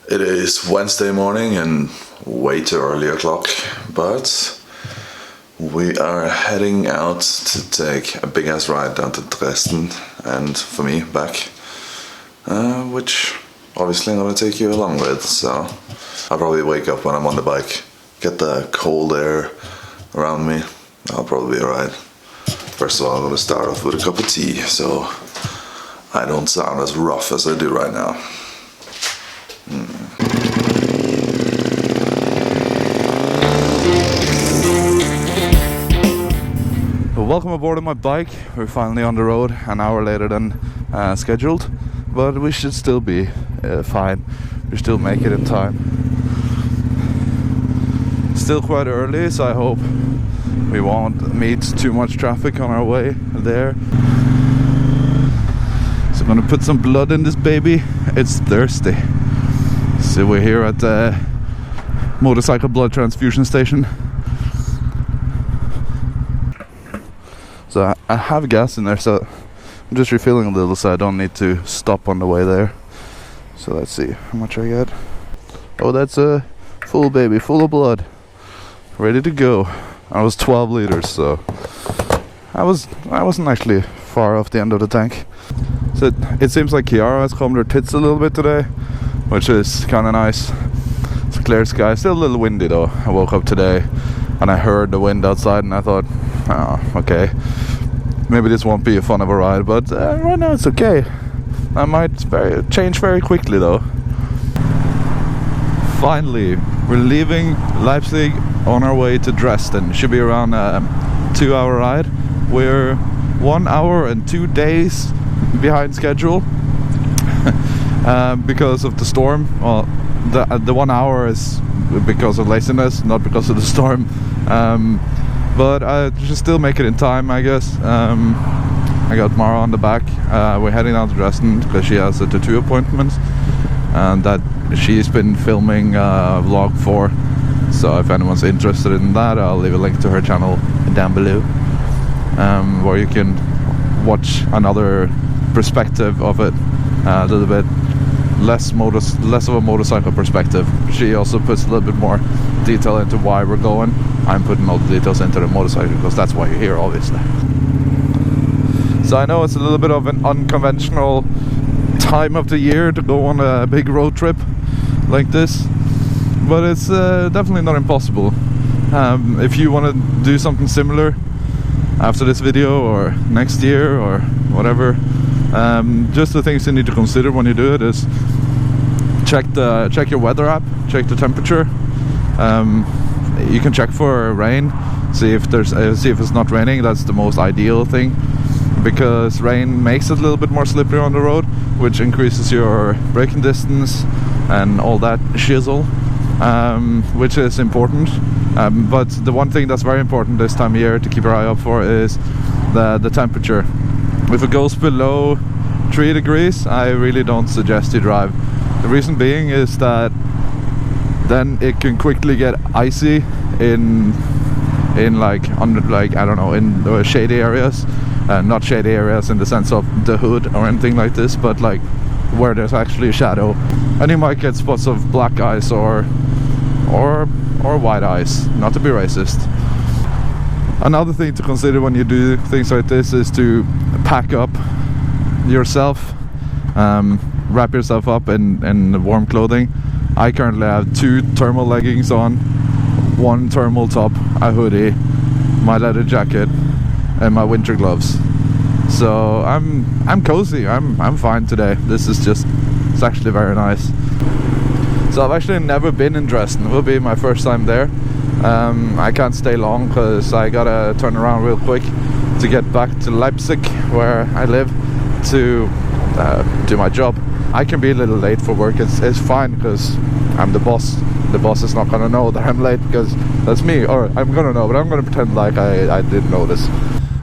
It is Wednesday morning and way too early o'clock, but we are heading out to take a big ass ride down to Dresden and for me back, which obviously I'm gonna take you along with. So I'll probably wake up when I'm on the bike, get the cold air around me. I'll probably be alright. First of all, I'm gonna start off with a cup of tea so I don't sound as rough as I do right now. Welcome aboard on my bike. We're finally on the road an hour later than scheduled, but we should still be fine. We still make it in time. Still quite early, so I hope we won't meet too much traffic on our way there. So I'm gonna put some blood in this baby. It's thirsty. So we're here at the motorcycle blood transfusion station. So I have gas in there, so I'm just refilling a little so I don't need to stop on the way there. So let's see how much I get. Oh, that's a full baby, full of blood, ready to go. I was 12 liters, so I wasn't actually far off the end of the tank. So it seems like Kiara has calmed her tits a little bit today, which is kind of nice. It's a clear sky, still a little windy though. I woke up today and I heard the wind outside and I thought, oh, okay, maybe this won't be a fun of a ride, but right now it's okay. I might change very quickly though. Finally, we're leaving Leipzig on our way to Dresden. Should be around a 2-hour ride. We're 1 hour and 2 days behind schedule because of the storm. Well, the 1 hour is because of laziness, not because of the storm. But I should still make it in time, I guess. I got Mara on the back. We're heading down to Dresden because she has a tattoo appointment, and that she's been filming vlog for. So if anyone's interested in that, I'll leave a link to her channel down below, where you can watch another perspective of it, a little bit less of a motorcycle perspective. She also puts a little bit more detail into why we're going. I'm putting all the details into the motorcycle because that's why you're here, obviously. So I know it's a little bit of an unconventional time of the year to go on a big road trip like this, but it's definitely not impossible. If you want to do something similar after this video or next year or whatever, just the things you need to consider when you do it is check your weather app, check the temperature. You can check for rain, see if it's not raining. That's the most ideal thing, because rain makes it a little bit more slippery on the road, which increases your braking distance and all that shizzle, which is important. But the one thing that's very important this time of year to keep your eye out for is the temperature. If it goes below 3 degrees, I really don't suggest you drive. The reason being is that then it can quickly get icy in shady areas. Not shady areas in the sense of the hood or anything like this, but like where there's actually a shadow, and you might get spots of black ice or white ice, not to be racist. Another thing to consider when you do things like this is to pack up yourself, wrap yourself up in warm clothing. I currently have 2 thermal leggings on, 1 thermal top, a hoodie, my leather jacket, and my winter gloves. So I'm cozy. I'm fine today. It's actually very nice. So I've actually never been in Dresden. It will be my first time there. I can't stay long because I gotta turn around real quick to get back to Leipzig, where I live, to do my job. I can be a little late for work. It's fine because I'm the boss. The boss is not gonna know that I'm late because that's me, or I'm gonna know, but I'm gonna pretend like I didn't notice.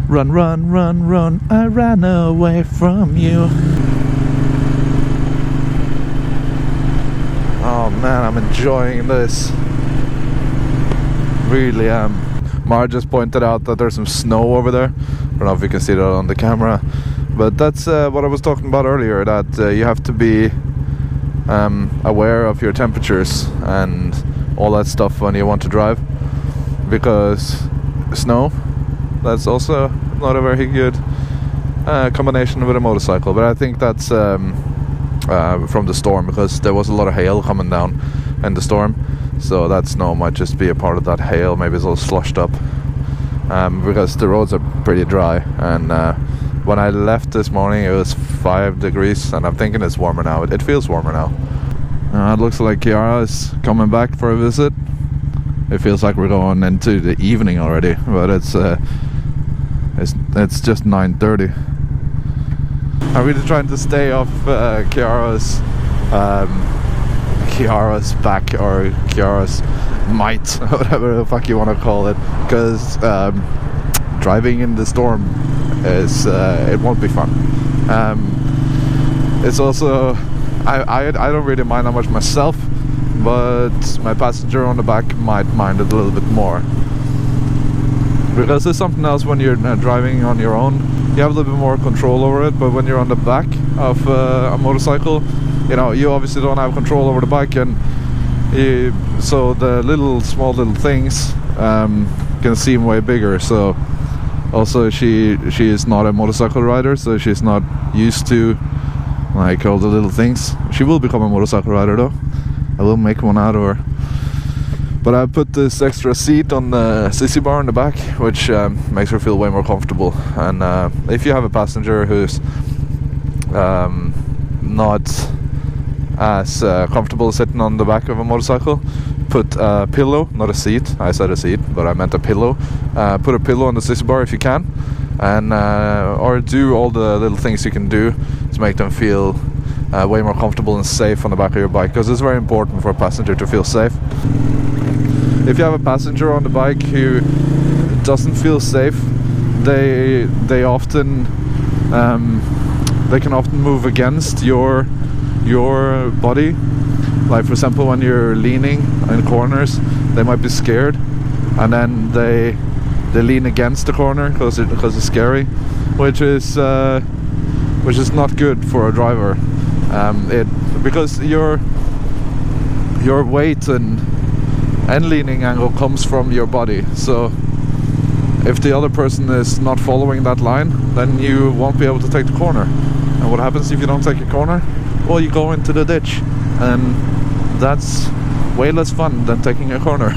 Run, run, run, run, I ran away from you. Oh man, I'm enjoying this. Really am. Mara just pointed out that there's some snow over there. I don't know if you can see that on the camera, but that's what I was talking about earlier, that you have to be aware of your temperatures and all that stuff when you want to drive, because snow, that's also not a very good combination with a motorcycle. But I think that's from the storm, because there was a lot of hail coming down in the storm, so that snow might just be a part of that hail. Maybe it's all sloshed up, because the roads are pretty dry, and when I left this morning it was 5 degrees, and I'm thinking it's warmer now. It feels warmer now. It looks like Chiara is coming back for a visit. It feels like we're going into the evening already, but it's just 9:30. I'm really trying to stay off Chiara's back, or Chiara's might, whatever the fuck you want to call it, because driving in the storm is it won't be fun. It's also I don't really mind that much myself, but my passenger on the back might mind it a little bit more, because there's something else when you're driving on your own. You have a little bit more control over it, but when you're on the back of a motorcycle, you know, you obviously don't have control over the bike, and so the small little things can seem way bigger. So also she is not a motorcycle rider, so she's not used to like all the little things. She will become a motorcycle rider though. I will make one out of her. But I put this extra seat on the sissy bar in the back, which makes her feel way more comfortable. And if you have a passenger who's not as comfortable sitting on the back of a motorcycle, put a pillow, not a seat, I said a seat, but I meant a pillow. Put a pillow on the sissy bar if you can, and or do all the little things you can do to make them feel way more comfortable and safe on the back of your bike, because it's very important for a passenger to feel safe. If you have a passenger on the bike who doesn't feel safe, they often they can often move against your body. Like for example, when you're leaning in corners, they might be scared, and then they lean against the corner because it's scary, which is not good for a driver. Because your weight and leaning angle comes from your body. So if the other person is not following that line, then you won't be able to take the corner. And what happens if you don't take a corner? Well, you go into the ditch, and that's way less fun than taking a corner.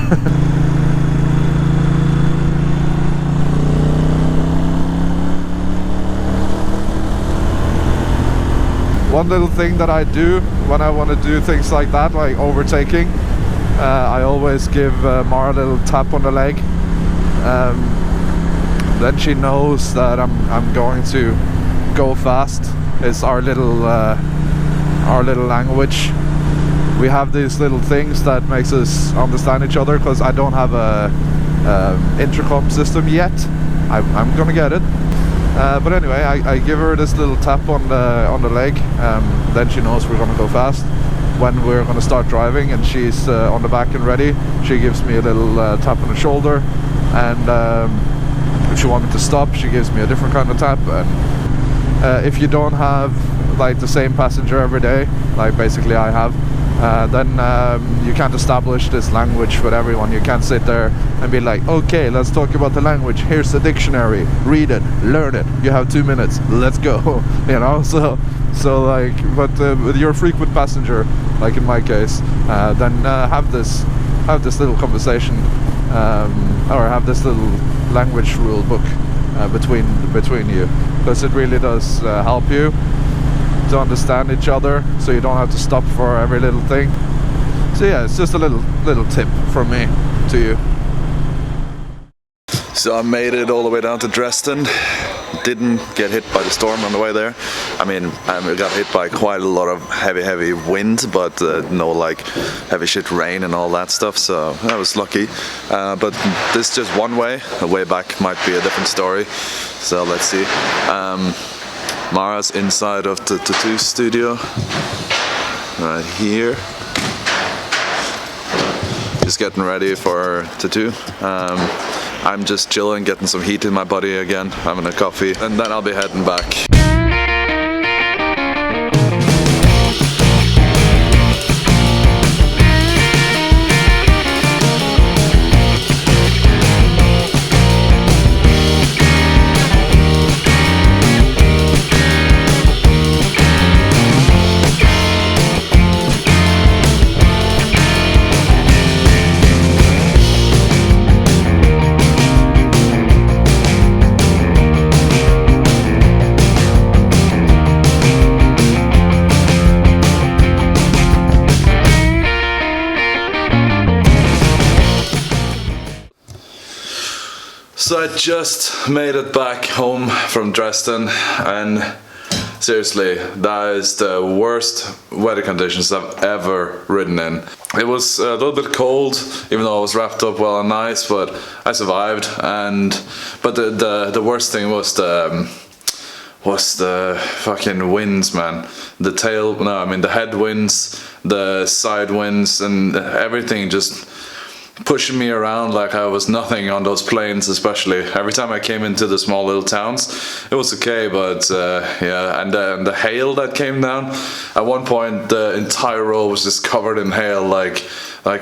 One little thing that I do when I want to do things like that, like overtaking, I always give Mara a little tap on the leg. Then she knows that I'm going to go fast. It's our little language. We have these little things that makes us understand each other, because I don't have a intercom system yet. I'm gonna get it. But anyway, I give her this little tap on the leg. Then she knows we're gonna go fast. When we're going to start driving and she's on the back and ready, she gives me a little tap on the shoulder, and if she wants me to stop, she gives me a different kind of tap. And if you don't have like the same passenger every day, like basically I have, then you can't establish this language with everyone. You can't sit there and be like, okay, let's talk about the language, here's the dictionary, read it, learn it, you have 2 minutes, let's go. You know, so like, but with your frequent passenger, like in my case, then have this little conversation, or have this little language rule book between you, because it really does help you to understand each other, so you don't have to stop for every little thing. So yeah, it's just a little tip from me to you. So I made it all the way down to Dresden. Didn't get hit by the storm on the way there. I mean, I got hit by quite a lot of heavy wind, but no like heavy shit rain and all that stuff, so I was lucky. But this just one way. The way back might be a different story, so let's see. Mara's inside of the tattoo studio, right here. Just getting ready for her tattoo. I'm just chilling, getting some heat in my body again, having a coffee, and then I'll be heading back. So I just made it back home from Dresden, and seriously, that is the worst weather conditions I've ever ridden in. It was a little bit cold, even though I was wrapped up well and nice, but I survived. But the worst thing was the fucking winds, man. The headwinds, the side winds, and everything just pushing me around like I was nothing on those plains. Especially every time I came into the small little towns, it was okay, but yeah, and the hail that came down. At one point the entire road was just covered in hail, like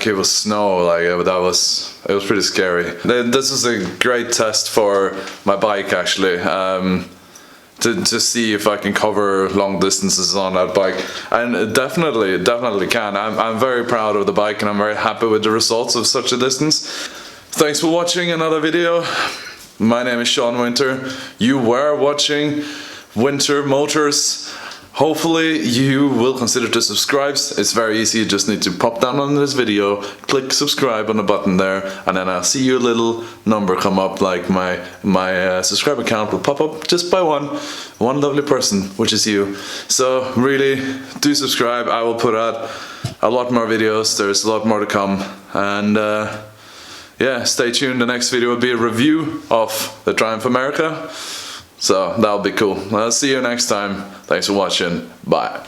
it was snow. Like it was pretty scary. This is a great test for my bike, actually. To see if I can cover long distances on that bike, and it definitely can. I'm very proud of the bike, and I'm very happy with the results of such a distance. Thanks for watching another video. My name is Sean Winter. You were watching Winter Motors. Hopefully you will consider to subscribe. It's very easy. You just need to pop down on this video, click subscribe on the button there, and then I'll see your little number come up, like my subscriber count will pop up just by one lovely person, which is you. So really do subscribe. I will put out a lot more videos. There's a lot more to come, and yeah, stay tuned. The next video will be a review of the Triumph America. So that'll be cool. I'll see you next time. Thanks for watching. Bye.